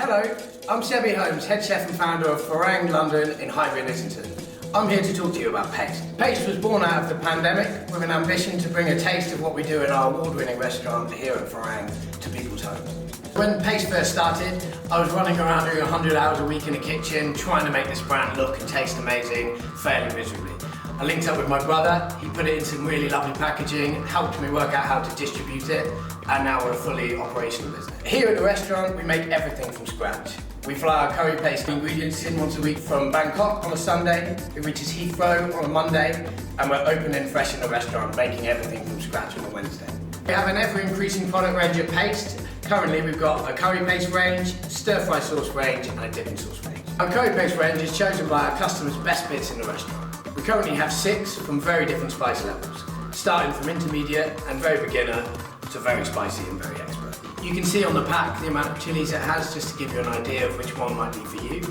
Hello, I'm Sebby Holmes, head chef and founder of Farang London in Highbury and Islington. I'm here to talk to you about PAYST. PAYST was born out of the pandemic with an ambition to bring a taste of what we do in our award-winning restaurant here at Farang to people's homes. When PAYST first started, I was running around doing 100 hours a week in the kitchen, trying to make this brand look and taste amazing, failing miserably. I linked up with my brother, he put it in some really lovely packaging, helped me work out how to distribute it, and now we're a fully operational business. Here at the restaurant, we make everything from scratch. We fly our curry paste ingredients in once a week from Bangkok on a Sunday, it reaches Heathrow on a Monday, and we're open and fresh in the restaurant, making everything from scratch on a Wednesday. We have an ever-increasing product range at PAYST. Currently, we've got a curry paste range, stir-fry sauce range, and a dipping sauce range. Our curry paste range is chosen by our customers' best bits in the restaurant. We currently have 6 from very different spice levels, starting from intermediate and very beginner to very spicy and very expert. You can see on the pack the amount of chilies it has, just to give you an idea of which one might be for you.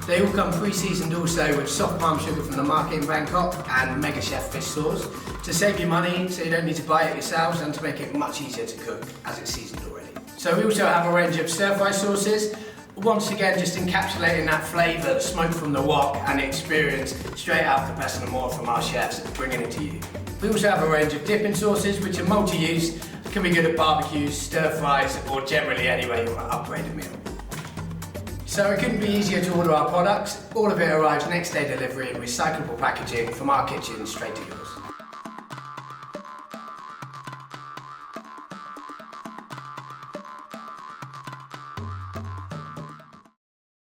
They all come pre-seasoned also with soft palm sugar from the market in Bangkok and Mega Chef fish sauce to save you money so you don't need to buy it yourselves and to make it much easier to cook as it's seasoned already. So we also have a range of stir-fry sauces, once again just encapsulating that flavour, the smoke from the wok and the experience straight out of the best and the more from our chefs, bringing it to you. We also have a range of dipping sauces which are multi-use, can be good at barbecues, stir-fries or generally anywhere you want to upgrade a meal. So it couldn't be easier to order our products. All of it arrives next day delivery in recyclable packaging from our kitchen straight to yours.